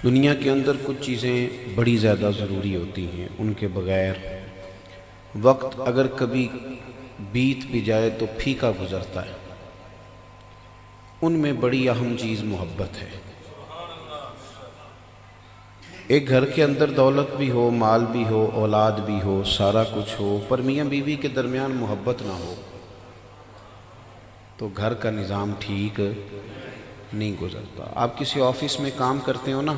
دنیا کے اندر کچھ چیزیں بڑی زیادہ ضروری ہوتی ہیں، ان کے بغیر وقت اگر کبھی بیت بھی جائے تو پھیکا گزرتا ہے۔ ان میں بڑی اہم چیز محبت ہے۔ ایک گھر کے اندر دولت بھی ہو، مال بھی ہو، اولاد بھی ہو، سارا کچھ ہو، پر میاں بیوی کے درمیان محبت نہ ہو تو گھر کا نظام ٹھیک نہیں گزرتا۔ آپ کسی آفس میں کام کرتے ہو نا،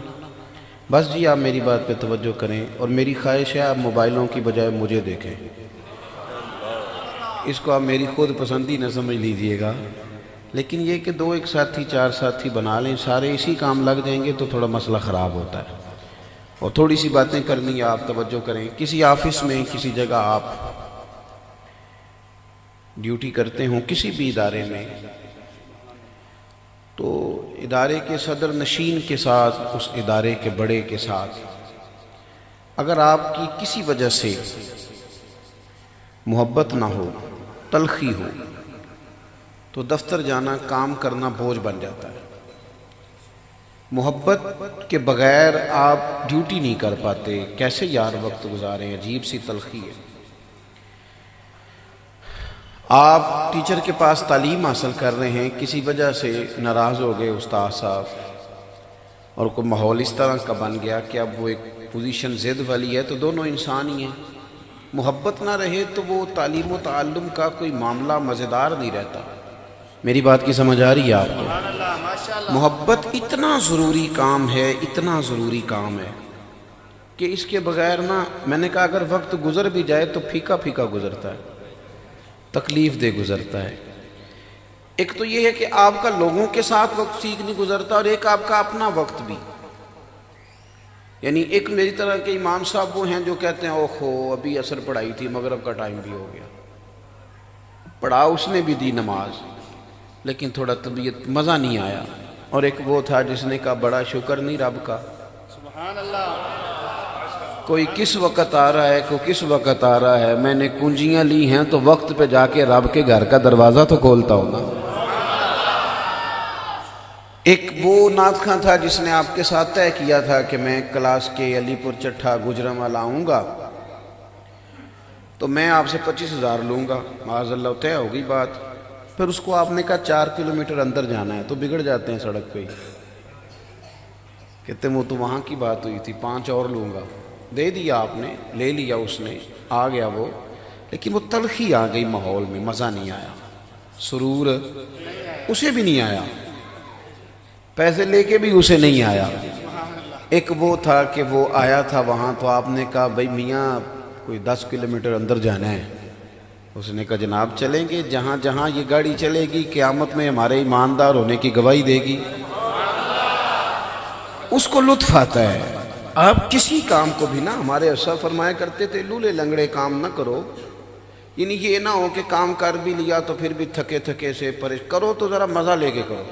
بس جی آپ میری بات پہ توجہ کریں، اور میری خواہش ہے آپ موبائلوں کی بجائے مجھے دیکھیں۔ اس کو آپ میری خود پسندی نہ سمجھ لیجئے گا، لیکن یہ کہ دو ایک ساتھی چار ساتھی بنا لیں، سارے اسی کام لگ جائیں گے تو تھوڑا مسئلہ خراب ہوتا ہے، اور تھوڑی سی باتیں کرنی ہے، آپ توجہ کریں۔ کسی آفس میں کسی جگہ آپ ڈیوٹی کرتے ہوں، کسی بھی ادارے میں، تو ادارے کے صدر نشین کے ساتھ، اس ادارے کے بڑے کے ساتھ اگر آپ کی کسی وجہ سے محبت نہ ہو، تلخی ہو، تو دفتر جانا، کام کرنا بوجھ بن جاتا ہے۔ محبت کے بغیر آپ ڈیوٹی نہیں کر پاتے، کیسے یار وقت گزاریں، عجیب سی تلخی ہے۔ آپ ٹیچر کے پاس تعلیم حاصل کر رہے ہیں، کسی وجہ سے ناراض ہو گئے استاد صاحب، اور کوئی ماحول اس طرح کا بن گیا کہ اب وہ ایک پوزیشن ضد والی ہے، تو دونوں انسان ہی ہیں۔ محبت نہ رہے تو وہ تعلیم و تعلم کا کوئی معاملہ مزیدار نہیں رہتا۔ میری بات کی سمجھ آ رہی ہے آپ کو؟ محبت اتنا ضروری کام ہے، اتنا ضروری کام ہے کہ اس کے بغیر نا، میں نے کہا اگر وقت گزر بھی جائے تو پھیکا پھیکا گزرتا ہے، تکلیف دہ گزرتا ہے۔ ایک تو یہ ہے کہ آپ کا لوگوں کے ساتھ وقت ٹھیک نہیں گزرتا، اور ایک آپ کا اپنا وقت بھی۔ یعنی ایک میری طرح کے امام صاحب وہ ہیں جو کہتے ہیں اوہو ابھی عصر پڑھائی تھی، مغرب کا ٹائم بھی ہو گیا، پڑھا اس نے بھی دی نماز، لیکن تھوڑا طبیعت مزہ نہیں آیا۔ اور ایک وہ تھا جس نے کہا بڑا شکر نہیں رب کا، سبحان اللہ، کوئی کس وقت آ رہا ہے، کوئی کس وقت آ رہا ہے، میں نے کنجیاں لی ہیں تو وقت پہ جا کے رب کے گھر کا دروازہ تو کھولتا ہوں نا۔ ایک وہ نعت خواں تھا جس نے آپ کے ساتھ طے کیا تھا کہ میں کلاس کے علی پور چٹھا گجرانوالہ آؤں گا تو میں آپ سے 25,000 لوں گا، معاذ اللہ طے ہو گئی بات۔ پھر اس کو آپ نے کہا 4 کلومیٹر اندر جانا ہے، تو بگڑ جاتے ہیں سڑک پہ ہی، کہتے ہیں وہ تو وہاں کی بات ہوئی تھی، 5 اور لوں گا، دے دیا آپ نے، لے لیا اس نے، آ گیا وہ، لیکن وہ تلخی آ گئی ماحول میں، مزہ نہیں آیا، سرور اسے بھی نہیں آیا، پیسے لے کے بھی اسے نہیں آیا۔ ایک وہ تھا کہ وہ آیا تھا وہاں، تو آپ نے کہا بھائی میاں کوئی 10 کلومیٹر اندر جانا ہے، اس نے کہا جناب چلیں گے، جہاں جہاں یہ گاڑی چلے گی قیامت میں ہمارے ایماندار ہونے کی گواہی دے گی۔ اس کو لطف آتا ہے۔ آپ کسی کام کو بھی نا، ہمارے اسلاف فرمایا کرتے تھے لولے لنگڑے کام نہ کرو، یعنی یہ نہ ہو کہ کام کر بھی لیا تو پھر بھی تھکے تھکے سے کرو، تو ذرا مزہ لے کے کرو۔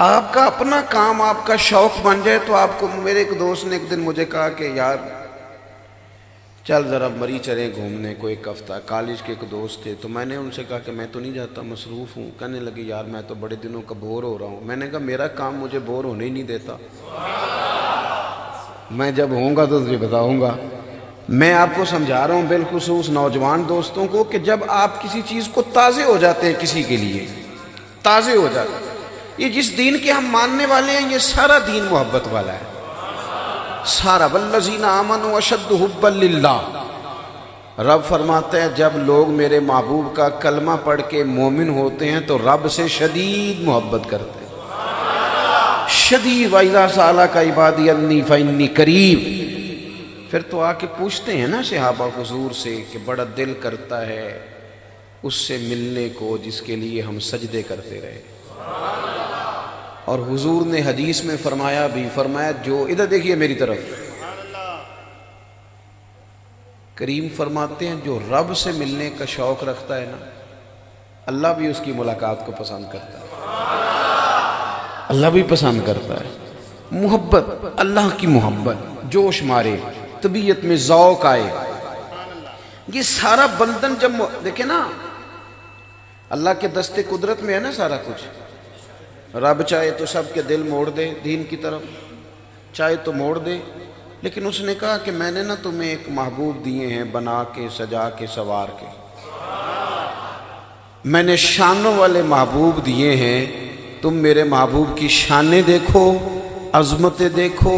آپ کا اپنا کام آپ کا شوق بن جائے تو آپ کو، میرے ایک دوست نے ایک دن مجھے کہا کہ یار چل ذرا مری چلیں گھومنے کو ایک ہفتہ، کالج کے ایک دوست تھے، تو میں نے ان سے کہا کہ میں تو نہیں جاتا، مصروف ہوں۔ کہنے لگے یار میں تو بڑے دنوں کا بور ہو رہا ہوں۔ میں نے کہا میرا کام مجھے بور ہونے ہی نہیں دیتا، میں جب ہوں گا تو تجھے بتاؤں گا۔ میں آپ کو سمجھا رہا ہوں بالخصوص نوجوان دوستوں کو کہ جب آپ کسی چیز کو تازے ہو جاتے ہیں، کسی کے لیے تازے ہو جاتے ہیں، یہ جس دین کے ہم ماننے والے ہیں یہ سارا دین محبت والا ہے، سارا۔ والذین آمنوا اشد حبا للہ، رب فرماتے ہیں جب لوگ میرے محبوب کا کلمہ پڑھ کے مومن ہوتے ہیں تو رب سے شدید محبت کرتے ہیں، شدید۔ وَإِذَا سَأَلَكَ عِبَادِي عَنِّي فَإِنِّي قَرِيبٌ۔ پھر تو آ کے پوچھتے ہیں نا صحابہ حضور سے کہ بڑا دل کرتا ہے اس سے ملنے کو جس کے لیے ہم سجدے کرتے رہے۔ اور حضور نے حدیث میں فرمایا بھی، فرمایا جو، ادھر دیکھیے میری طرف، کریم فرماتے ہیں جو رب سے ملنے کا شوق رکھتا ہے نا، اللہ بھی اس کی ملاقات کو پسند کرتا ہے، اللہ بھی پسند کرتا ہے۔ محبت، اللہ کی محبت جوش مارے، طبیعت میں ذوق آئے، یہ سارا بندن جب دیکھیں نا، اللہ کے دستے قدرت میں ہے نا سارا کچھ۔ رب چاہے تو سب کے دل موڑ دے دین کی طرف، چاہے تو موڑ دے، لیکن اس نے کہا کہ میں نے نا تمہیں ایک محبوب دیے ہیں بنا کے سجا کے سوار کے، میں نے شانوں والے محبوب دیے ہیں، تم میرے محبوب کی شانیں دیکھو، عظمتیں دیکھو،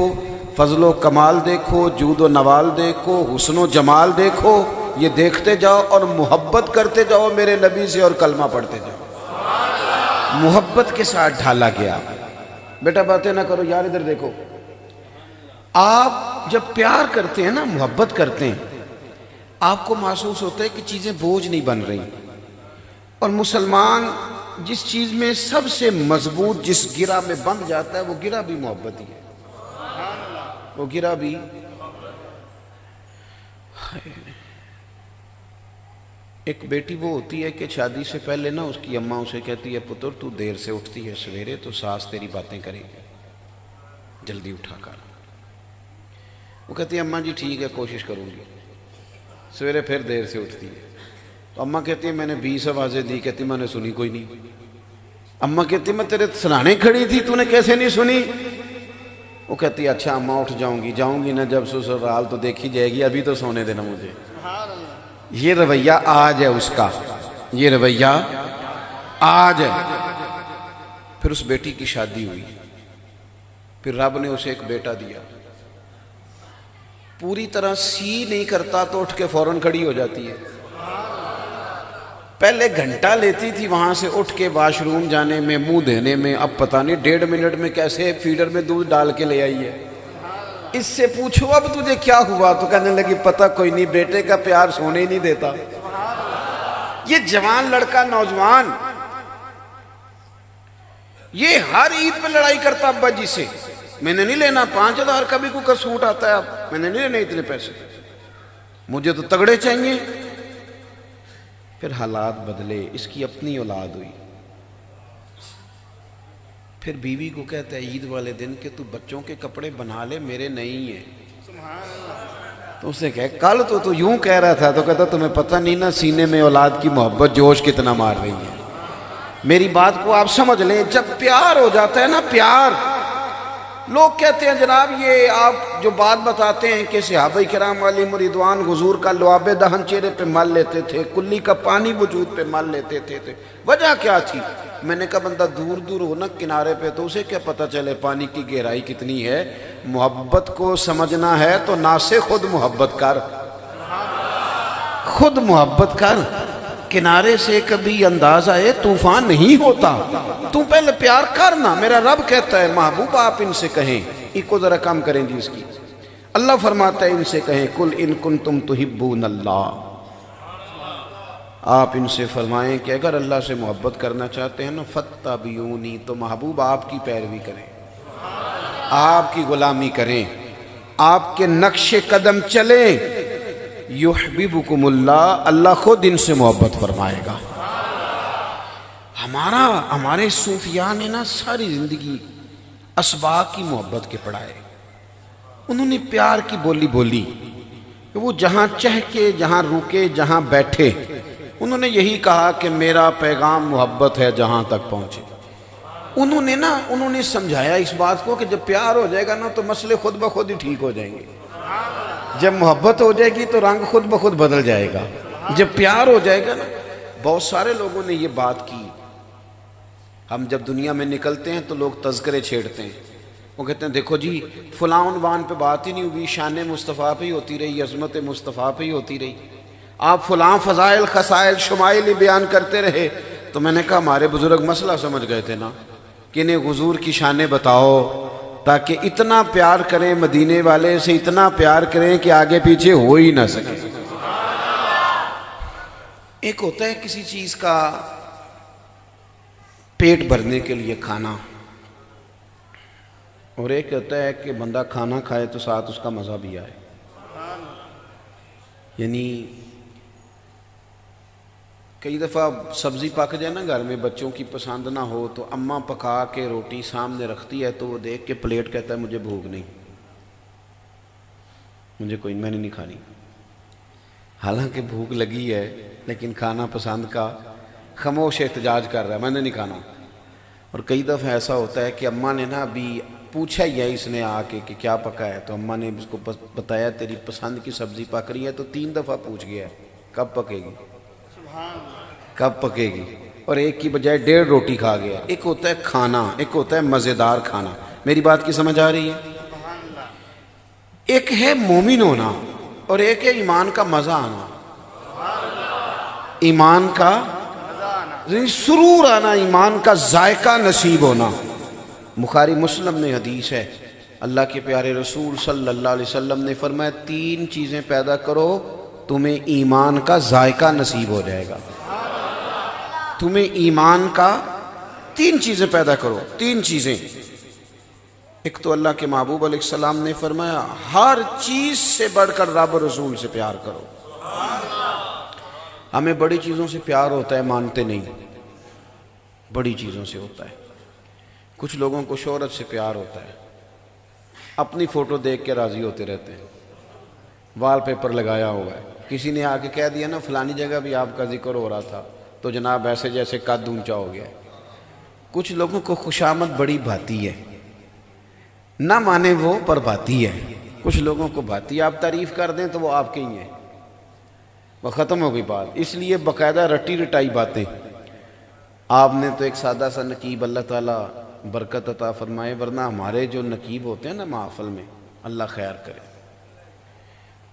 فضل و کمال دیکھو، جود و نوال دیکھو، حسن و جمال دیکھو، یہ دیکھتے جاؤ اور محبت کرتے جاؤ میرے نبی سے اور کلمہ پڑھتے جاؤ۔ محبت کے ساتھ ڈھالا گیا۔ بیٹا باتیں نہ کرو یار، ادھر دیکھو۔ آپ جب پیار کرتے ہیں نا، محبت کرتے ہیں، آپ کو محسوس ہوتا ہے کہ چیزیں بوجھ نہیں بن رہی، اور مسلمان جس چیز میں سب سے مضبوط جس گرہ میں بند جاتا ہے وہ گرہ بھی محبت ہی ہے، وہ گرہ بھی۔ ایک بیٹی وہ ہوتی ہے کہ شادی سے پہلے نا اس کی اماں اسے کہتی ہے پتر تو دیر سے اٹھتی ہے سویرے تو ساس تیری باتیں کرے گی، جلدی اٹھا کر۔ وہ کہتی ہے اماں جی ٹھیک ہے کوشش کروں گی، سویرے پھر دیر سے اٹھتی ہے، تو اماں کہتی ہے میں نے 20 آوازیں دی، کہتی میں نے سنی کوئی نہیں۔ اماں کہتی میں تیرے سرانے کھڑی تھی تو نے کیسے نہیں سنی؟ وہ کہتی ہے اچھا اماں اٹھ جاؤں گی نا جب سسرال تو دیکھی جائے گی، ابھی تو سونے دینا مجھے۔ یہ رویہ آج ہے اس کا، یہ رویہ آج ہے۔ پھر اس بیٹی کی شادی ہوئی، پھر رب نے اسے ایک بیٹا دیا، پوری طرح سی نہیں کرتا تو اٹھ کے فوراً کھڑی ہو جاتی ہے۔ پہلے گھنٹہ لیتی تھی وہاں سے اٹھ کے واش روم جانے میں، منہ دھونے میں، اب پتہ نہیں 1.5 منٹ میں کیسے فیڈر میں دودھ ڈال کے لے آئی ہے۔ اس سے پوچھو اب تجھے کیا ہوا تو کہنے لگی پتہ کوئی نہیں، بیٹے کا پیار سونے ہی نہیں دیتا۔ یہ جوان لڑکا نوجوان یہ ہر عید پہ لڑائی کرتا ابا جی سے، میں نے نہیں لینا 5000 کا بھی کوئی سوٹ آتا ہے، اب میں نے نہیں لینے اتنے پیسے، مجھے تو تگڑے چاہیے۔ پھر حالات بدلے، اس کی اپنی اولاد ہوئی، پھر بیوی کو کہتا ہے عید والے دن کہ تو بچوں کے کپڑے بنا لے میرے نہیں ہیں۔ تو اسے کہے کل تو یوں کہہ رہا تھا، تو کہتا تمہیں پتہ نہیں نا سینے میں اولاد کی محبت جوش کتنا مار رہی ہے۔ میری بات کو آپ سمجھ لیں، جب پیار ہو جاتا ہے نا، پیار، لوگ کہتے ہیں جناب یہ آپ جو بات بتاتے ہیں کہ صحابہ کرام علیہم رضوان حضور کا لعاب دہن چہرے پہ مل لیتے تھے، کلی کا پانی وجود پہ مل لیتے تھے، وجہ کیا تھی؟ میں نے کہا بندہ دور دور ہو نا کنارے پہ تو اسے کیا پتہ چلے پانی کی گہرائی کتنی ہے؟ محبت کو سمجھنا ہے تو نہ سے خود محبت کر، خود محبت کر، کنارے سے کبھی انداز آئے طوفان نہیں ہوتا، تو پہلے پیار کرنا۔ میرا رب کہتا ہے محبوب آپ ان سے کہیں، ایک کو ذرا کم کریں جی اس کی، اللہ فرماتا ہے ان سے کہیں کل ان کنتم تحبون اللہ، آپ ان سے فرمائیں کہ اگر اللہ سے محبت کرنا چاہتے ہیں نا فاتبعونی، تو محبوب آپ کی پیروی کریں، آپ کی غلامی کریں، آپ کے نقش قدم چلیں، یحببکم اللہ، اللہ خود ان سے محبت فرمائے گا۔ ہمارے صوفیاء نے نا ساری زندگی اسباق کی محبت کے پڑھائے، انہوں نے پیار کی بولی بولی کہ وہ جہاں چہکے، جہاں رکے، جہاں بیٹھے، انہوں نے یہی کہا کہ میرا پیغام محبت ہے جہاں تک پہنچے۔ انہوں نے سمجھایا اس بات کو کہ جب پیار ہو جائے گا نا تو مسئلے خود بخود ہی ٹھیک ہو جائیں گے، جب محبت ہو جائے گی تو رنگ خود بخود بدل جائے گا، جب پیار ہو جائے گا نا۔ بہت سارے لوگوں نے یہ بات کی، ہم جب دنیا میں نکلتے ہیں تو لوگ تذکرے چھیڑتے ہیں، وہ کہتے ہیں دیکھو جی فلاں عنوان پہ بات ہی نہیں ہوئی، شان مصطفیٰ پہ ہی ہوتی رہی، عظمت مصطفیٰ پہ ہی ہوتی رہی، آپ فلاں فضائل خصائل شمائل ہی بیان کرتے رہے۔ تو میں نے کہا ہمارے بزرگ مسئلہ سمجھ گئے تھے نا کہ انہیں حضور کی شانیں بتاؤ تاکہ اتنا پیار کریں، مدینے والے سے اتنا پیار کریں کہ آگے پیچھے ہو ہی نہ سکے۔ ایک ہوتا ہے کسی چیز کا پیٹ بھرنے کے لیے کھانا، اور ایک ہوتا ہے کہ بندہ کھانا کھائے تو ساتھ اس کا مزہ بھی آئے۔ یعنی کئی دفعہ سبزی پک جائے نا گھر میں، بچوں کی پسند نہ ہو تو اماں پکا کے روٹی سامنے رکھتی ہے تو وہ دیکھ کے پلیٹ کہتا ہے مجھے بھوک نہیں، مجھے کوئی، میں نے نہیں کھانی، حالانکہ بھوک لگی ہے لیکن کھانا پسند کا خاموش احتجاج کر رہا ہے میں نے نہیں کھانا۔ اور کئی دفعہ ایسا ہوتا ہے کہ اماں نے نا ابھی پوچھا ہی ہے اس نے آ کے کہ کیا پکا ہے، تو اماں نے اس کو بتایا تیری پسند کی سبزی پک رہی ہے، تو 3 دفعہ پوچھ گیا ہے کب پکے گی، کب پکے گی، اور ایک کی بجائے 1.5 روٹی کھا گیا۔ ایک ہوتا ہے کھانا، ایک ہوتا ہے مزیدار کھانا۔ میری بات کی سمجھ آ رہی ہے؟ ایک ہے مومن ہونا اور ایک ہے ایمان کا مزہ آنا، ایمان کا سرور آنا، ایمان کا ذائقہ نصیب ہونا۔ بخاری مسلم میں حدیث ہے، اللہ کے پیارے رسول صلی اللہ علیہ وسلم نے فرمایا 3 چیزیں پیدا کرو تمہیں ایمان کا ذائقہ نصیب ہو جائے گا۔ تمہیں ایمان کا 3 چیزیں پیدا کرو، 3 چیزیں۔ ایک تو اللہ کے محبوب علیہ السلام نے فرمایا ہر چیز سے بڑھ کر رب رسول سے پیار کرو۔ ہمیں بڑی چیزوں سے پیار ہوتا ہے، مانتے نہیں، بڑی چیزوں سے ہوتا ہے۔ کچھ لوگوں کو شہرت سے پیار ہوتا ہے، اپنی فوٹو دیکھ کے راضی ہوتے رہتے ہیں، وال پیپر لگایا ہوا ہے، کسی نے آ کے کہہ دیا نا فلانی جگہ بھی آپ کا ذکر ہو رہا تھا تو جناب ایسے جیسے قد اونچا ہو گیا۔ کچھ لوگوں کو خوشامد بڑی بھاتی ہے، نہ مانے وہ پر بھاتی ہے، کچھ لوگوں کو بھاتی ہے، آپ تعریف کر دیں تو وہ آپ کے ہی ہیں، وہ ختم ہو گئی بات۔ اس لیے باقاعدہ رٹی رٹائی باتیں۔ آپ نے تو ایک سادہ سا نقیب، اللہ تعالیٰ برکت عطا فرمائے، ورنہ ہمارے جو نقیب ہوتے ہیں نا محفل میں، اللہ خیر کرے،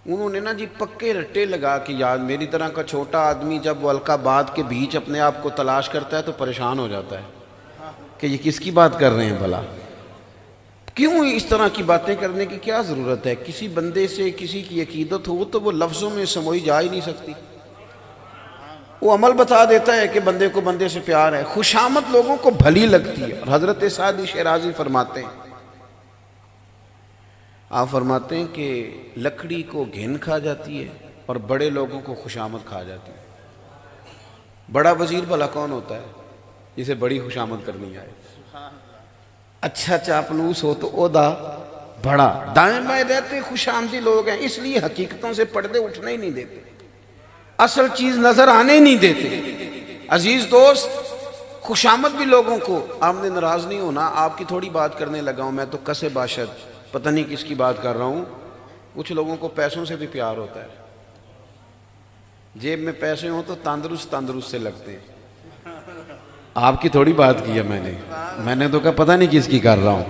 انہوں نے نا جی پکے رٹے لگا کے یاد، میری طرح کا چھوٹا آدمی جب وہ القا بات کے بیچ اپنے آپ کو تلاش کرتا ہے تو پریشان ہو جاتا ہے کہ یہ کس کی بات کر رہے ہیں بھلا، کیوں اس طرح کی باتیں کرنے کی کیا ضرورت ہے؟ کسی بندے سے کسی کی عقیدت ہو تو وہ لفظوں میں سموئی جا ہی نہیں سکتی، وہ عمل بتا دیتا ہے کہ بندے کو بندے سے پیار ہے۔ خوشامد لوگوں کو بھلی لگتی ہے، اور حضرت سعدی شیرازی فرماتے ہیں، آپ فرماتے ہیں کہ لکڑی کو گھن کھا جاتی ہے اور بڑے لوگوں کو خوشامد کھا جاتی ہے۔ بڑا وزیر بھلا کون ہوتا ہے جسے بڑی خوشامد کرنی آئے؟ اچھا چاپلوس ہو تو عہدہ بڑا، دائیں بائیں رہتے خوش آمدی لوگ ہیں، اس لیے حقیقتوں سے پردے اٹھنے ہی نہیں دیتے، اصل چیز نظر آنے ہی نہیں دیتے۔ عزیز دوست، خوشامد بھی لوگوں کو، آپ نے ناراض نہیں ہونا، آپ کی تھوڑی بات کرنے لگا ہوں، میں تو کسے باشد پتہ نہیں کس کی بات کر رہا ہوں۔ کچھ لوگوں کو پیسوں سے بھی پیار ہوتا ہے، جیب میں پیسے ہوں تو تندرست تندرست سے لگتے ہیں۔ آپ کی تھوڑی بات کی ہے میں نے تو کہا پتہ نہیں کس کی کر رہا ہوں۔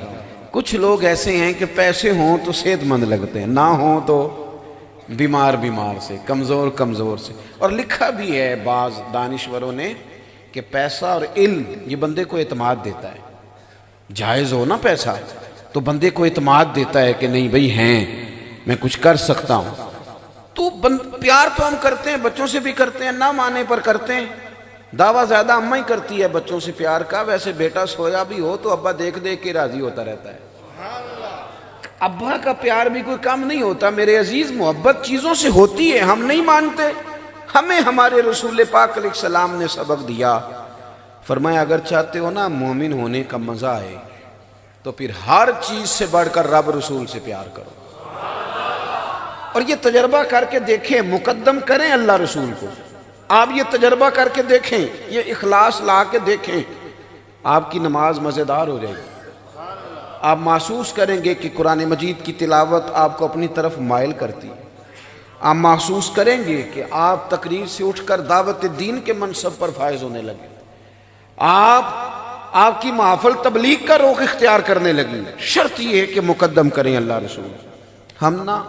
کچھ لوگ ایسے ہیں کہ پیسے ہوں تو صحت مند لگتے ہیں، نہ ہوں تو بیمار سے، کمزور سے۔ اور لکھا بھی ہے بعض دانشوروں نے کہ پیسہ اور علم یہ بندے کو اعتماد دیتا ہے، جائز ہو نا پیسہ تو بندے کو اعتماد دیتا ہے کہ نہیں بھئی ہیں، میں کچھ کر سکتا ہوں۔ تو پیار تو ہم کرتے ہیں، بچوں سے بھی کرتے ہیں، نہ مانے پر کرتے ہیں۔ دعویٰ زیادہ اماں ہی کرتی ہے بچوں سے پیار کا، ویسے بیٹا سویا بھی ہو تو ابا دیکھ دیکھ کے راضی ہوتا رہتا ہے۔ ابا کا پیار بھی کوئی کم نہیں ہوتا میرے عزیز، محبت چیزوں سے ہوتی ہے، ہم نہیں مانتے۔ ہمیں ہمارے رسول پاک علیہ السلام نے سبق دیا، فرمایا اگر چاہتے ہو نا مومن ہونے کا مزہ آئے تو پھر ہر چیز سے بڑھ کر رب رسول سے پیار کرو، اور یہ تجربہ کر کے دیکھیں، مقدم کریں اللہ رسول کو۔ آپ یہ تجربہ کر کے دیکھیں، یہ اخلاص لا کے دیکھیں، آپ کی نماز مزیدار ہو جائے گی۔ آپ محسوس کریں گے کہ قرآن مجید کی تلاوت آپ کو اپنی طرف مائل کرتی ہے۔ آپ محسوس کریں گے کہ آپ تقریر سے اٹھ کر دعوت دین کے منصب پر فائز ہونے لگے، آپ کی محفل تبلیغ کا رخ اختیار کرنے لگی۔ شرط یہ ہے کہ مقدم کریں اللہ رسول۔ ہم نہ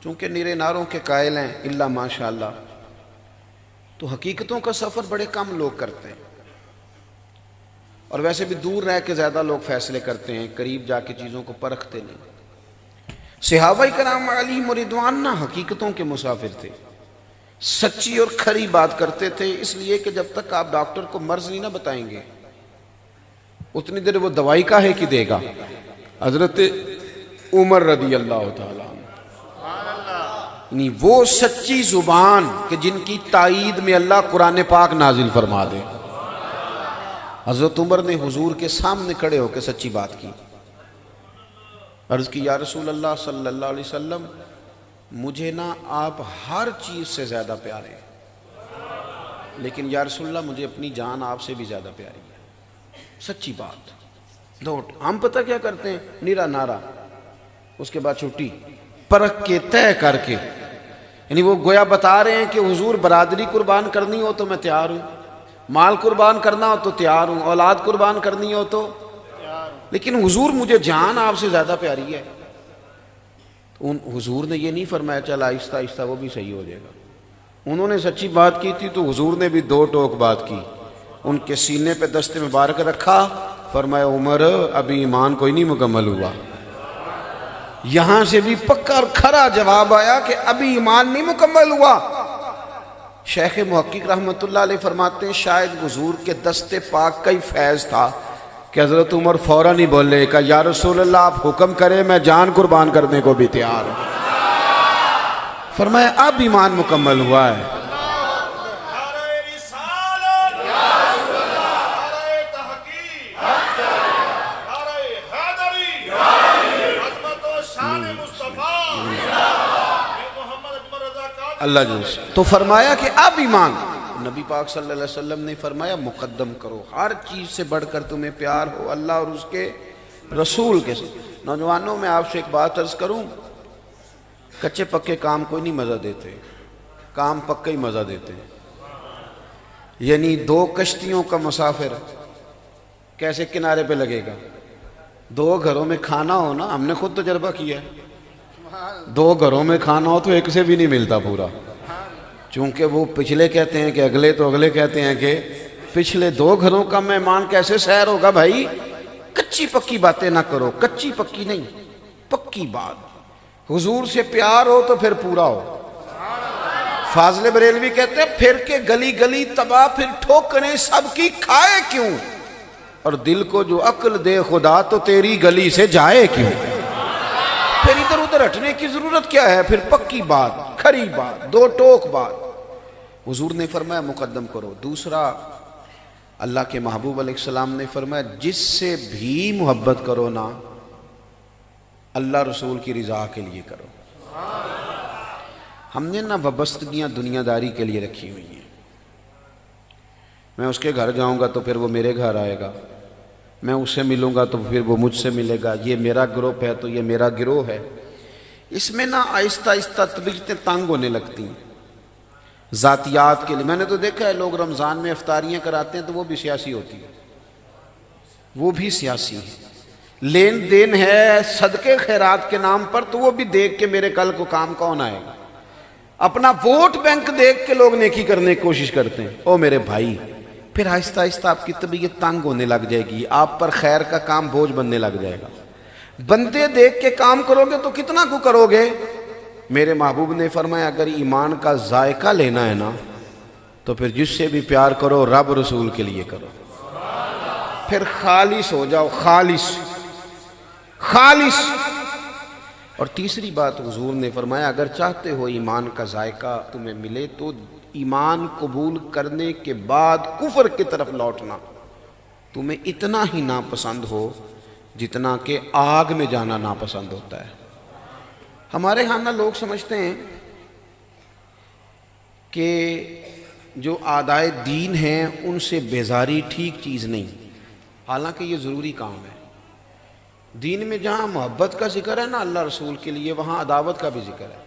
چونکہ نیرے ناروں کے قائل ہیں الا ماشاءاللہ، تو حقیقتوں کا سفر بڑے کم لوگ کرتے ہیں، اور ویسے بھی دور رہ کے زیادہ لوگ فیصلے کرتے ہیں، قریب جا کے چیزوں کو پرکھتے نہیں۔ صحابہ کرام علیہم رضوان نہ حقیقتوں کے مسافر تھے، سچی اور کھری بات کرتے تھے، اس لیے کہ جب تک آپ ڈاکٹر کو مرض نہیں نہ بتائیں گے اتنی دیر وہ دوائی کاہے کی دے گا۔ حضرت عمر رضی اللہ تعالیٰ وہ سچی زبان کہ جن کی تائید میں اللہ قرآن پاک نازل فرما دے۔ حضرت عمر نے حضور کے سامنے کھڑے ہو کے سچی بات کی، عرض کی یا رسول اللہ صلی اللہ علیہ وسلم، مجھے نا آپ ہر چیز سے زیادہ پیارے ہیں، لیکن یا رسول اللہ مجھے اپنی جان آپ سے بھی زیادہ پیاری ہے۔ سچی بات، دوٹ ہم پتہ کیا کرتے ہیں، نیرا نارا، اس کے بعد چھٹی، پرکھ کے طے کر کے، یعنی وہ گویا بتا رہے ہیں کہ حضور برادری قربان کرنی ہو تو میں تیار ہوں، مال قربان کرنا ہو تو تیار ہوں، اولاد قربان کرنی ہو تو، لیکن حضور مجھے جان آپ سے زیادہ پیاری ہے۔ تو حضور نے یہ نہیں فرمایا چل آہستہ آہستہ وہ بھی صحیح ہو جائے گا، انہوں نے سچی بات کی تھی تو حضور نے بھی دو ٹوک بات کی، ان کے سینے پہ دست مبارک رکھا، فرمایا عمر ابھی ایمان کوئی نہیں مکمل ہوا۔ یہاں سے بھی پکا اور کھرا جواب آیا کہ ابھی ایمان نہیں مکمل ہوا۔ شیخ محقق رحمت اللہ علیہ فرماتے ہیں شاید حضور کے دست پاک کا ہی فیض تھا کہ حضرت عمر فوراً ہی بولے کہ یا رسول اللہ آپ حکم کریں میں جان قربان کرنے کو بھی تیار ہوں۔ فرمایا اب ایمان مکمل ہوا ہے۔ اللہ جیسے تو فرمایا کہ اب ایمان، نبی پاک صلی اللہ علیہ وسلم نے فرمایا مقدم کرو، ہر چیز سے بڑھ کر تمہیں پیار ہو اللہ اور اس کے رسول کے ساتھ۔ نوجوانوں میں آپ سے ایک بات عرض کروں، کچے پکے کام کوئی نہیں مزہ دیتے، کام پکے ہی مزہ دیتے ہیں۔ یعنی دو کشتیوں کا مسافر کیسے کنارے پہ لگے گا؟ دو گھروں میں کھانا ہو نا، ہم نے خود تجربہ کیا ہے، دو گھروں میں کھانا ہو تو ایک سے بھی نہیں ملتا پورا، چونکہ وہ پچھلے کہتے ہیں کہ اگلے تو اگلے کہتے ہیں کہ پچھلے، دو گھروں کا مہمان کیسے سیر ہوگا بھائی؟ کچی پکی باتیں نہ کرو، کچی پکی نہیں، پکی بات۔ حضور سے پیار ہو تو پھر پورا ہو۔ فاضل بریلوی کہتے ہیں پھر کے گلی گلی تباہ، پھر ٹھوکریں سب کی کھائے کیوں، اور دل کو جو عقل دے خدا تو تیری گلی سے جائے کیوں۔ پھر ادھر ادھر ہٹنے کی ضرورت کیا ہے؟ پھر پکی بات، کھری بات، دو ٹوک بات۔ حضور نے فرمایا مقدم کرو۔ دوسرا، اللہ کے محبوب علیہ السلام نے فرمایا جس سے بھی محبت کرو نا اللہ رسول کی رضا کے لیے کرو۔ ہم نے نا وابستگیاں دنیا داری کے لیے رکھی ہوئی ہیں، میں اس کے گھر جاؤں گا تو پھر وہ میرے گھر آئے گا، میں اس سے ملوں گا تو پھر وہ مجھ سے ملے گا، یہ میرا گروپ ہے تو یہ میرا گروہ ہے۔ اس میں نا آہستہ آہستہ طبیعتیں تنگ ہونے لگتی ہیں ذاتیات کے لیے۔ میں نے تو دیکھا ہے لوگ رمضان میں افطاریاں کراتے ہیں تو وہ بھی سیاسی ہوتی ہے، وہ بھی سیاسی ہے، لین دین ہے صدقے خیرات کے نام پر، تو وہ بھی دیکھ کے میرے کل کو کام کون آئے گا، اپنا ووٹ بینک دیکھ کے لوگ نیکی کرنے کی کوشش کرتے ہیں۔ او میرے بھائی، پھر آہستہ آہستہ آپ کی طبیعت تنگ ہونے لگ جائے گی، آپ پر خیر کا کام بوجھ بننے لگ جائے گا۔ بندے دیکھ کے کام کرو گے تو کتنا کو کرو گے؟ میرے محبوب نے فرمایا اگر ایمان کا ذائقہ لینا ہے نا تو پھر جس سے بھی پیار کرو رب رسول کے لیے کرو، پھر خالص ہو جاؤ، خالص خالص۔ اور تیسری بات حضور نے فرمایا اگر چاہتے ہو ایمان کا ذائقہ تمہیں ملے تو ایمان قبول کرنے کے بعد کفر کی طرف لوٹنا تمہیں اتنا ہی ناپسند ہو جتنا کہ آگ میں جانا ناپسند ہوتا ہے۔ ہمارے ہاں لوگ سمجھتے ہیں کہ جو اعدائے دین ہیں ان سے بیزاری ٹھیک چیز نہیں، حالانکہ یہ ضروری کام ہے۔ دین میں جہاں محبت کا ذکر ہے نا اللہ رسول کے لیے، وہاں عداوت کا بھی ذکر ہے۔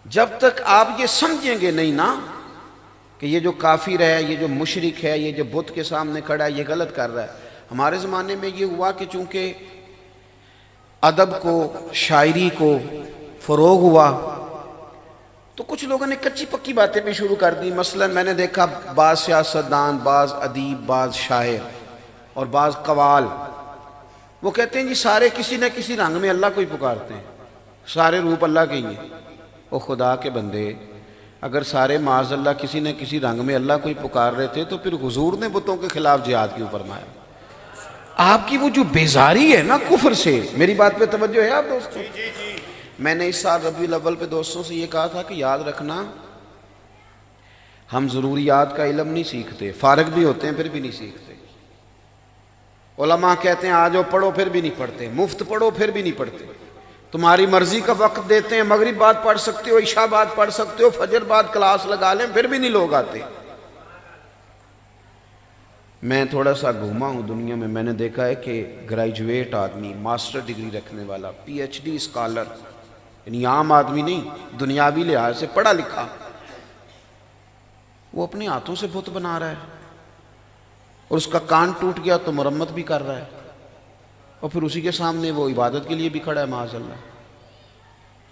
جب تک آپ یہ سمجھیں گے نہیں نا کہ یہ جو کافر ہے، یہ جو مشرک ہے، یہ جو بت کے سامنے کھڑا ہے یہ غلط کر رہا ہے۔ ہمارے زمانے میں یہ ہوا کہ چونکہ ادب کو، شاعری کو فروغ ہوا تو کچھ لوگوں نے کچی پکی باتیں بھی شروع کر دی۔ مثلا میں نے دیکھا بعض سیاستدان، بعض ادیب، بعض شاعر اور بعض قوال وہ کہتے ہیں جی سارے کسی نہ کسی رنگ میں اللہ کو ہی پکارتے ہیں، سارے روپ اللہ کے ہی ہیں۔ او خدا کے بندے، اگر سارے معاذ اللہ کسی نہ کسی رنگ میں اللہ کو ہی پکار رہے تھے تو پھر حضور نے بتوں کے خلاف جہاد کیوں فرمایا؟ آپ کی وہ جو بیزاری ہے نا کفر سے، میری بات پہ توجہ ہے آپ دوستوں؟ میں نے اس سال ربیع الاول پہ دوستوں سے یہ کہا تھا کہ یاد رکھنا ہم ضروریات کا علم نہیں سیکھتے، فارغ بھی ہوتے ہیں پھر بھی نہیں سیکھتے۔ علماء کہتے ہیں آ جاؤ پڑھو پھر بھی نہیں پڑھتے، مفت پڑھو پھر بھی نہیں پڑھتے، تمہاری مرضی کا وقت دیتے ہیں، مغرب بعد پڑھ سکتے ہو، عشاء بعد پڑھ سکتے ہو، فجر بعد کلاس لگا لیں پھر بھی نہیں لوگ آتے۔ میں تھوڑا سا گھوما ہوں دنیا میں نے دیکھا ہے کہ گریجویٹ آدمی، ماسٹر ڈگری رکھنے والا، پی ایچ ڈی اسکالر، یعنی عام آدمی نہیں، دنیاوی لحاظ سے پڑھا لکھا، وہ اپنے ہاتھوں سے بت بنا رہا ہے، اور اس کا کان ٹوٹ گیا تو مرمت بھی کر رہا ہے، اور پھر اسی کے سامنے وہ عبادت کے لیے بھی کھڑا ہے معاذ اللہ۔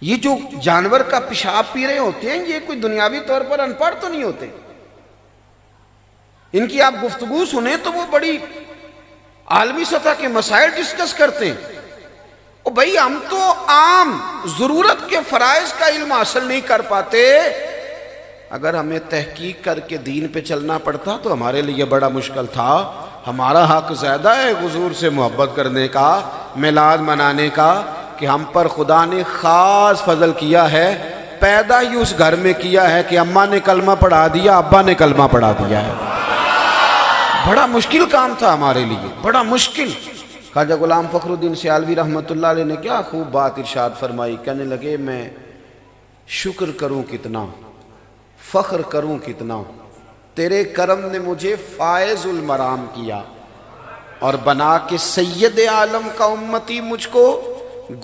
یہ جو جانور کا پیشاب پی رہے ہوتے ہیں، یہ کوئی دنیاوی طور پر ان پڑھ تو نہیں ہوتے، ان کی آپ گفتگو سنیں تو وہ بڑی عالمی سطح کے مسائل ڈسکس کرتے ہیں۔ اور بھائی ہم تو عام ضرورت کے فرائض کا علم حاصل نہیں کر پاتے، اگر ہمیں تحقیق کر کے دین پہ چلنا پڑتا تو ہمارے لیے بڑا مشکل تھا۔ ہمارا حق زیادہ ہے حضور سے محبت کرنے کا، میلاد منانے کا، کہ ہم پر خدا نے خاص فضل کیا ہے، پیدا ہی اس گھر میں کیا ہے کہ اماں نے کلمہ پڑھا دیا، ابا نے کلمہ پڑھا دیا ہے۔ بڑا مشکل کام تھا ہمارے لیے، بڑا مشکل۔ خواجہ غلام فخر الدین سیالوی رحمۃ اللہ علیہ نے کیا خوب بات ارشاد فرمائی، کہنے لگے میں شکر کروں کتنا، فخر کروں کتنا، تیرے کرم نے مجھے فائز المرام کیا، اور بنا کے سید عالم کا امتی مجھ کو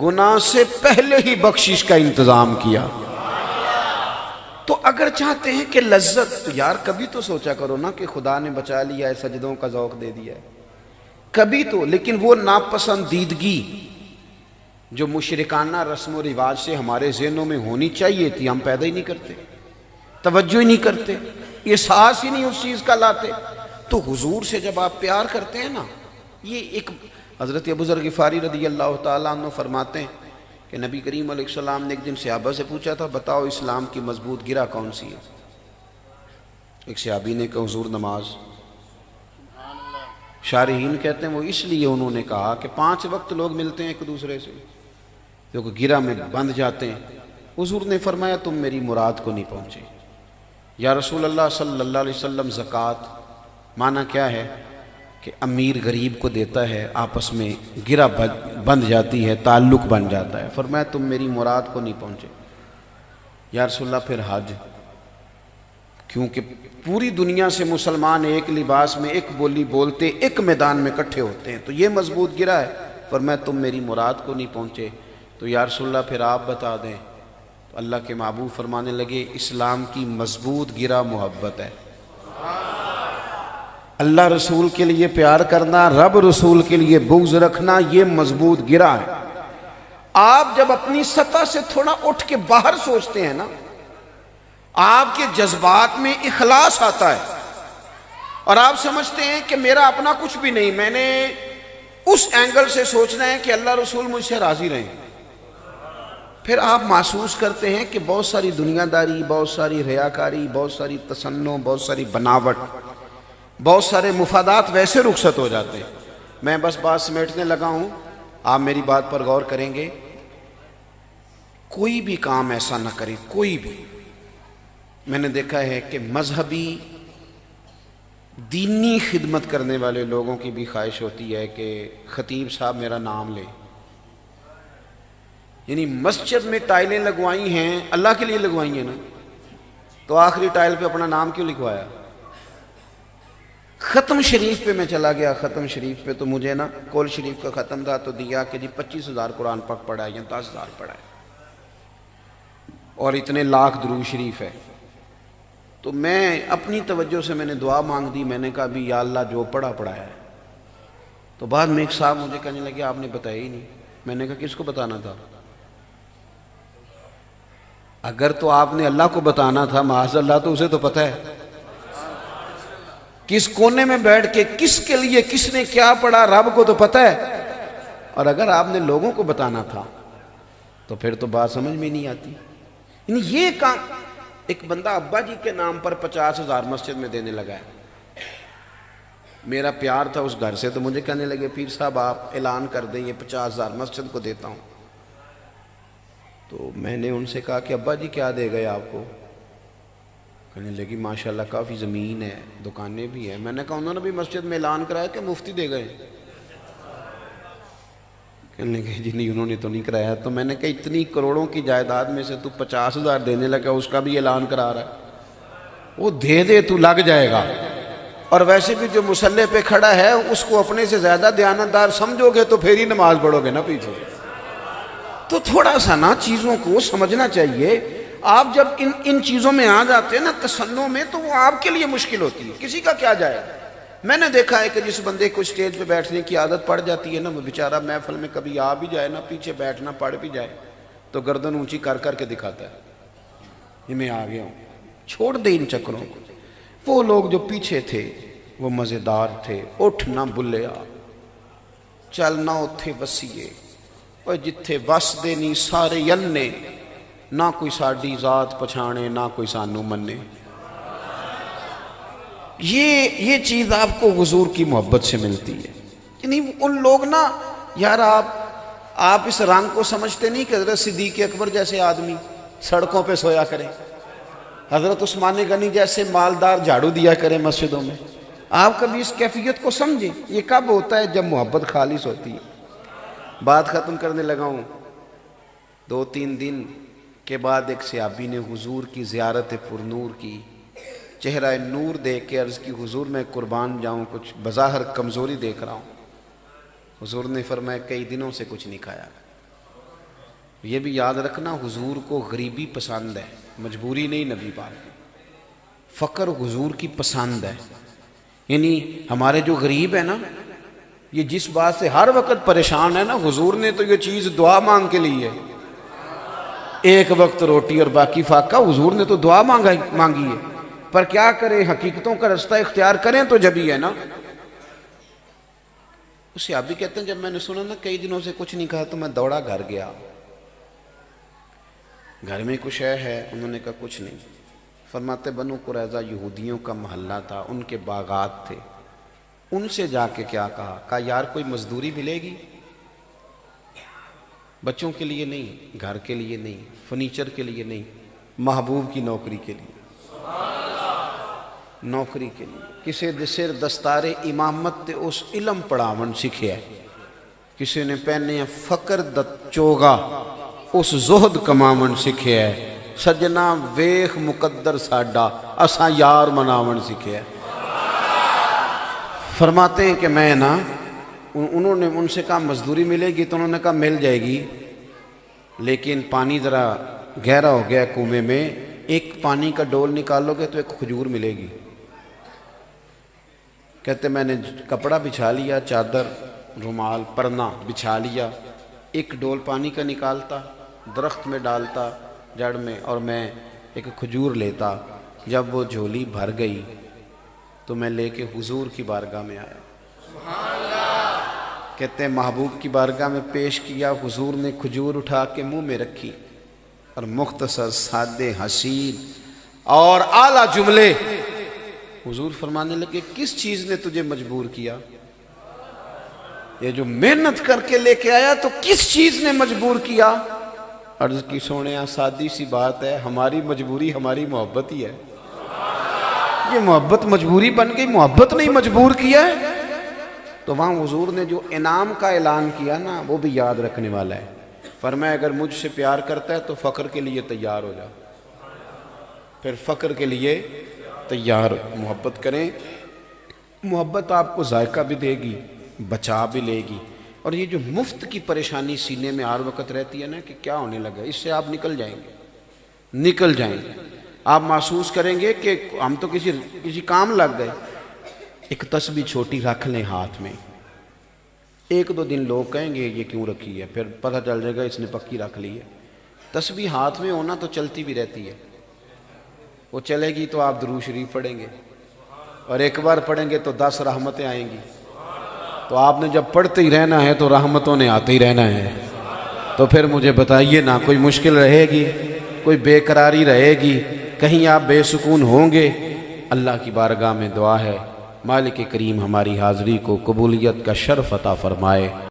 گناہ سے پہلے ہی بخشش کا انتظام کیا۔ تو اگر چاہتے ہیں کہ لذت، تو یار کبھی تو سوچا کرو نا کہ خدا نے بچا لیا ہے، سجدوں کا ذوق دے دیا ہے، کبھی تو۔ لیکن وہ ناپسندیدگی جو مشرکانہ رسم و رواج سے ہمارے ذہنوں میں ہونی چاہیے تھی، ہم پیدا ہی نہیں کرتے، توجہ ہی نہیں کرتے، احساس ہی نہیں اس چیز کا لاتے۔ تو حضور سے جب آپ پیار کرتے ہیں نا، یہ ایک حضرت ابو ذر غفاری رضی اللہ تعالیٰ عنہ فرماتے ہیں کہ نبی کریم علیہ السلام نے ایک دن صحابہ سے پوچھا تھا، بتاؤ اسلام کی مضبوط گرہ کون سی ہے؟ ایک صحابی نے کہا حضور نماز۔ شارحین کہتے ہیں وہ اس لیے انہوں نے کہا کہ 5 وقت لوگ ملتے ہیں ایک دوسرے سے، جو کہ گرہ میں بندھ جاتے ہیں۔ حضور نے فرمایا تم میری مراد کو نہیں پہنچے۔ یا رسول اللہ صلی اللہ علیہ وسلم زکوٰۃ معنی کیا ہے کہ امیر غریب کو دیتا ہے، آپس میں گرہ بندھ جاتی ہے، تعلق بن جاتا ہے۔ فرمایا تم میری مراد کو نہیں پہنچے۔ یا رسول اللہ پھر حج، کیونکہ پوری دنیا سے مسلمان ایک لباس میں، ایک بولی بولتے، ایک میدان میں اکٹھے ہوتے ہیں، تو یہ مضبوط گرہ ہے۔ فرمایا تم میری مراد کو نہیں پہنچے۔ تو یا رسول اللہ پھر آپ بتا دیں۔ تو اللہ کے محبوب فرمانے لگے اسلام کی مضبوط گرہ محبت ہے۔ اللہ رسول کے لیے پیار کرنا، رب رسول کے لیے بغض رکھنا، یہ مضبوط گرہ ہے۔ آپ جب اپنی سطح سے تھوڑا اٹھ کے باہر سوچتے ہیں نا، آپ کے جذبات میں اخلاص آتا ہے، اور آپ سمجھتے ہیں کہ میرا اپنا کچھ بھی نہیں، میں نے اس اینگل سے سوچنا ہے کہ اللہ رسول مجھ سے راضی رہیں۔ پھر آپ محسوس کرتے ہیں کہ بہت ساری دنیا داری، بہت ساری ریاکاری، بہت ساری تصنع، بہت ساری بناوٹ، بہت سارے مفادات ویسے رخصت ہو جاتے ہیں۔ میں بس بات سمیٹنے لگا ہوں، آپ میری بات پر غور کریں گے۔ کوئی بھی کام ایسا نہ کرے، کوئی بھی۔ میں نے دیکھا ہے کہ مذہبی دینی خدمت کرنے والے لوگوں کی بھی خواہش ہوتی ہے کہ خطیب صاحب میرا نام لیں، یعنی مسجد میں ٹائلیں لگوائی ہیں، اللہ کے لیے لگوائی ہیں نا، تو آخری ٹائل پہ اپنا نام کیوں لکھوایا؟ ختم شریف پہ میں چلا گیا، ختم شریف پہ تو مجھے نا کول شریف کا ختم تھا، تو دیا کہ جی 25,000 قرآن پاک پڑھا ہے یا 10,000 پڑھا ہے، اور اتنے لاکھ درود شریف ہے۔ تو میں اپنی توجہ سے میں نے دعا مانگ دی، میں نے کہا بھی یا اللہ جو پڑھا ہے۔ تو بعد میں ایک صاحب مجھے کہنے لگے آپ نے بتایا ہی نہیں۔ میں نے کہا کس کو بتانا تھا؟ اگر تو آپ نے اللہ کو بتانا تھا معاذ اللہ، تو اسے تو پتہ ہے کس کونے میں بیٹھ کے کس کے لیے کس نے کیا پڑھا، رب کو تو پتہ ہے۔ اور اگر آپ نے لوگوں کو بتانا تھا تو پھر تو بات سمجھ میں نہیں آتی۔ یعنی یہ کام ایک بندہ ابا جی کے نام پر 50,000 مسجد میں دینے لگا ہے۔ میرا پیار تھا اس گھر سے، تو مجھے کہنے لگے پیر صاحب آپ اعلان کر دیں یہ 50,000 مسجد کو دیتا ہوں۔ تو میں نے ان سے کہا کہ ابا جی کیا دے گئے آپ کو؟ کہنے لگی ماشاءاللہ کافی زمین ہے، دکانیں بھی ہیں۔ میں نے کہا انہوں نے بھی مسجد میں اعلان کرایا کہ مفتی دے گئے؟ کہنے لگے جی نہیں انہوں نے تو نہیں کرایا۔ تو میں نے کہا اتنی کروڑوں کی جائیداد میں سے تو 50,000 دینے لگا، اس کا بھی اعلان کرا رہا ہے، وہ دے دے تو لگ جائے گا۔ اور ویسے بھی جو مصلی پہ کھڑا ہے اس کو اپنے سے زیادہ دیانتدار سمجھو گے تو پھر ہی نماز پڑھو گے نا پیچھے. تو تھوڑا سا نا چیزوں کو سمجھنا چاہیے. آپ جب ان چیزوں میں آ جاتے ہیں نا تصنع میں تو وہ آپ کے لیے مشکل ہوتی ہے. کسی کا کیا جائے. میں نے دیکھا ہے کہ جس بندے کو اسٹیج پہ بیٹھنے کی عادت پڑ جاتی ہے نا وہ بیچارہ محفل میں کبھی آ بھی جائے نا پیچھے بیٹھنا پڑ بھی جائے تو گردن اونچی کر کر کے دکھاتا ہے یہ میں آ گیا ہوں. چھوڑ دے ان چکروں کو. وہ لوگ جو پیچھے تھے وہ مزیدار تھے. اٹھ نہ بلیا چلنا اتھے وسیے اور جتھے وس دے نہیں سارے یلنے نہ کوئی ساڈی ذات پچھانے نہ کوئی سانو منے. یہ چیز آپ کو حضور کی محبت سے ملتی ہے. یعنی ان لوگ نا یار آپ اس رنگ کو سمجھتے نہیں کہ حضرت صدیق اکبر جیسے آدمی سڑکوں پہ سویا کریں, حضرت عثمان غنی جیسے مالدار جھاڑو دیا کریں مسجدوں میں. آپ کبھی اس کیفیت کو سمجھیں. یہ کب ہوتا ہے؟ جب محبت خالص ہوتی ہے. بات ختم کرنے لگا ہوں. 2-3 دن کے بعد ایک صحابی نے حضور کی زیارت پرنور کی. چہرہ نور دیکھ کے عرض کی حضور میں قربان جاؤں کچھ بظاہر کمزوری دیکھ رہا ہوں. حضور نے فرمایا کئی دنوں سے کچھ نہیں کھایا. یہ بھی یاد رکھنا حضور کو غریبی پسند ہے, مجبوری نہیں. نبی پاک فقر حضور کی پسند ہے. یعنی ہمارے جو غریب ہے نا یہ جس بات سے ہر وقت پریشان ہے نا, حضور نے تو یہ چیز دعا مانگ کے لی ہے. ایک وقت روٹی اور باقی فاقہ, حضور نے تو دعا مانگی ہے. پر کیا کریں, حقیقتوں کا رستہ اختیار کریں تو جبھی ہے نا. اس صحابی کہتے ہیں جب میں نے سنا نا کئی دنوں سے کچھ نہیں کہا تو میں دوڑا گھر گیا. گھر میں کچھ ہے؟ انہوں نے کہا کچھ نہیں. فرماتے بنو قریظہ یہودیوں کا محلہ تھا, ان کے باغات تھے. ان سے جا کے کیا کہا یار کوئی مزدوری ملے گی؟ بچوں کے لیے نہیں, گھر کے لیے نہیں, فرنیچر کے لیے نہیں, محبوب کی نوکری کے لیے. نوکری کے لیے کسی سر دستار امامت تے اس علم پڑھاون سکھیا. کسی نے پہنے فقر چوگا اس زہد کماون سکھیا. سجنا ویخ مقدر ساڈا اساں یار مناون سکھیا. فرماتے ہیں کہ میں نا انہوں نے ان سے کہا مزدوری ملے گی تو انہوں نے کہا مل جائے گی, لیکن پانی ذرا گہرا ہو گیا کنویں میں, ایک پانی کا ڈول نکالو گے تو ایک کھجور ملے گی. کہتے میں نے کپڑا بچھا لیا, چادر رومال پرنا بچھا لیا, ایک ڈول پانی کا نکالتا, درخت میں ڈالتا جڑ میں, اور میں ایک کھجور لیتا. جب وہ جھولی بھر گئی تو میں لے کے حضور کی بارگاہ میں آیا. کہتے ہیں محبوب کی بارگاہ میں پیش کیا. حضور نے کھجور اٹھا کے منہ میں رکھی اور مختصر سادے حسین اور اعلیٰ جملے. حضور فرمانے لگے کس چیز نے تجھے مجبور کیا؟ یہ جو محنت کر کے لے کے آیا تو کس چیز نے مجبور کیا؟ عرض کی سونے سادی سی بات ہے, ہماری مجبوری ہماری محبت ہی ہے. یہ محبت مجبوری بن گئی, محبت نہیں مجبور کیا ہے. تو وہاں حضور نے جو انعام کا اعلان کیا نا وہ بھی یاد رکھنے والا ہے. فرمایا اگر مجھ سے پیار کرتا ہے تو فقر کے لیے تیار ہو جا. پھر فقر کے لیے تیار. محبت کریں, محبت آپ کو ذائقہ بھی دے گی, بچا بھی لے گی. اور یہ جو مفت کی پریشانی سینے میں ہر وقت رہتی ہے نا کہ کیا ہونے لگا, اس سے آپ نکل جائیں گے, نکل جائیں گے. آپ محسوس کریں گے کہ ہم تو کسی کام لگ گئے. ایک تسبیح چھوٹی رکھ لیں ہاتھ میں, 1-2 دن لوگ کہیں گے یہ کیوں رکھی ہے, پھر پتہ چل جائے گا اس نے پکی رکھ لی ہے. تسبیح ہاتھ میں ہونا تو چلتی بھی رہتی ہے. وہ چلے گی تو آپ درود شریف پڑھیں گے, اور ایک بار پڑھیں گے تو 10 رحمتیں آئیں گی. تو آپ نے جب پڑھتے ہی رہنا ہے تو رحمتوں نے آتے ہی رہنا ہے. تو پھر مجھے بتائیے نا, کوئی مشکل رہے گی, کوئی بے قراری رہے گی, کہیں آپ بے سکون ہوں گے؟ اللہ کی بارگاہ میں دعا ہے مالک کریم ہماری حاضری کو قبولیت کا شرف عطا فرمائے.